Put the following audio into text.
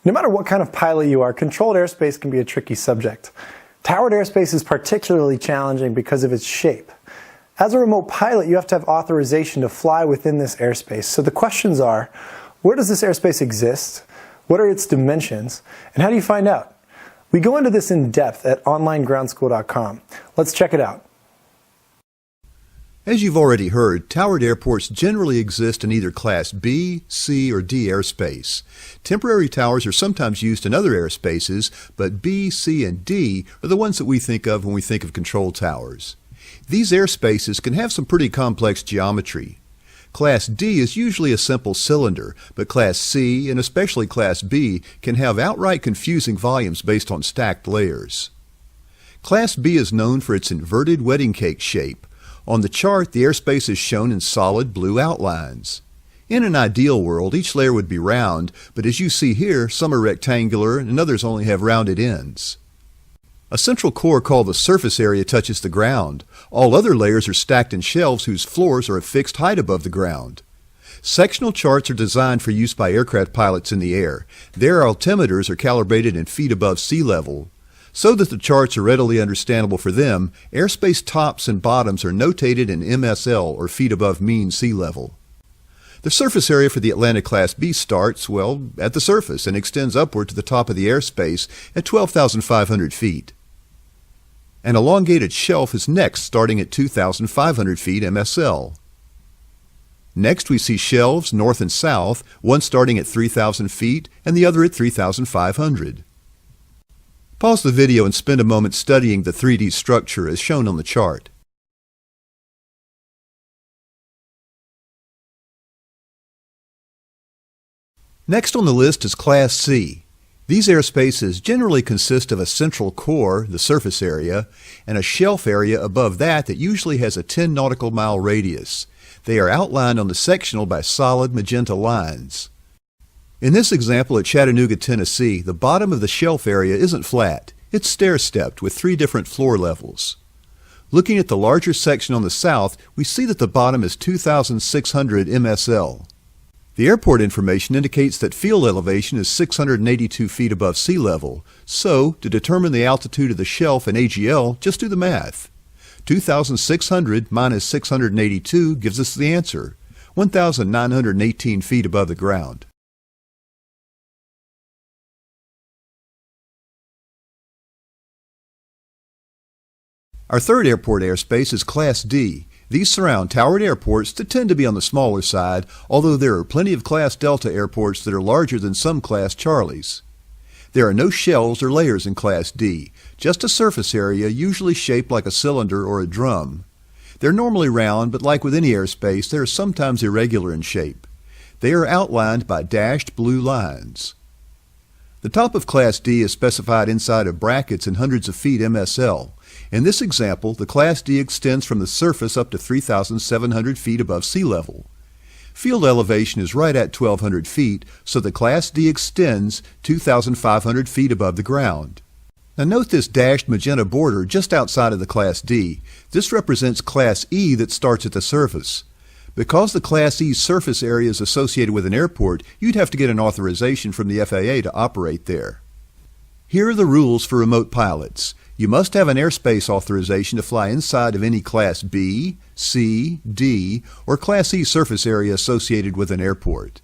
No matter what kind of pilot you are, controlled airspace can be a tricky subject. Towered airspace is particularly challenging because of its shape. As a remote pilot, you have to have authorization to fly within this airspace. So the questions are, where does this airspace exist? What are its dimensions? And how do you find out? We go into this in depth at onlinegroundschool.com. Let's check it out. As you've already heard, towered airports generally exist in either Class B, C, or D airspace. Temporary towers are sometimes used in other airspaces, but B, C, and D are the ones that we think of when we think of control towers. These airspaces can have some pretty complex geometry. Class D is usually a simple cylinder, but Class C, and especially Class B, can have outright confusing volumes based on stacked layers. Class B is known for its inverted wedding cake shape. On the chart, the airspace is shown in solid blue outlines. In an ideal world, each layer would be round, but as you see here, some are rectangular and others only have rounded ends. A central core called the surface area touches the ground. All other layers are stacked in shelves whose floors are a fixed height above the ground. Sectional charts are designed for use by aircraft pilots in the air. Their altimeters are calibrated in feet above sea level. So that the charts are readily understandable for them, airspace tops and bottoms are notated in MSL, or feet above mean sea level. The surface area for the Atlantic Class B starts, well, at the surface and extends upward to the top of the airspace at 12,500 feet. An elongated shelf is next, starting at 2,500 feet MSL. Next we see shelves north and south, one starting at 3,000 feet and the other at 3,500. Pause the video and spend a moment studying the 3D structure as shown on the chart. Next on the list is Class C. These airspaces generally consist of a central core, the surface area, and a shelf area above that usually has a 10 nautical mile radius. They are outlined on the sectional by solid magenta lines. In this example at Chattanooga, Tennessee, the bottom of the shelf area isn't flat. It's stair-stepped with 3 different floor levels. Looking at the larger section on the south, we see that the bottom is 2,600 MSL. The airport information indicates that field elevation is 682 feet above sea level. So, to determine the altitude of the shelf in AGL, just do the math. 2,600 minus 682 gives us the answer, 1,918 feet above the ground. Our third airport airspace is Class D. These surround towered airports that tend to be on the smaller side, although there are plenty of Class Delta airports that are larger than some Class Charlies. There are no shelves or layers in Class D, just a surface area usually shaped like a cylinder or a drum. They're normally round, but like with any airspace, they are sometimes irregular in shape. They are outlined by dashed blue lines. The top of Class D is specified inside of brackets in hundreds of feet MSL. In this example, the Class D extends from the surface up to 3,700 feet above sea level. Field elevation is right at 1,200 feet, so the Class D extends 2,500 feet above the ground. Now note this dashed magenta border just outside of the Class D. This represents Class E that starts at the surface. Because the Class E surface area is associated with an airport, you'd have to get an authorization from the FAA to operate there. Here are the rules for remote pilots. You must have an airspace authorization to fly inside of any Class B, C, D, or Class E surface area associated with an airport.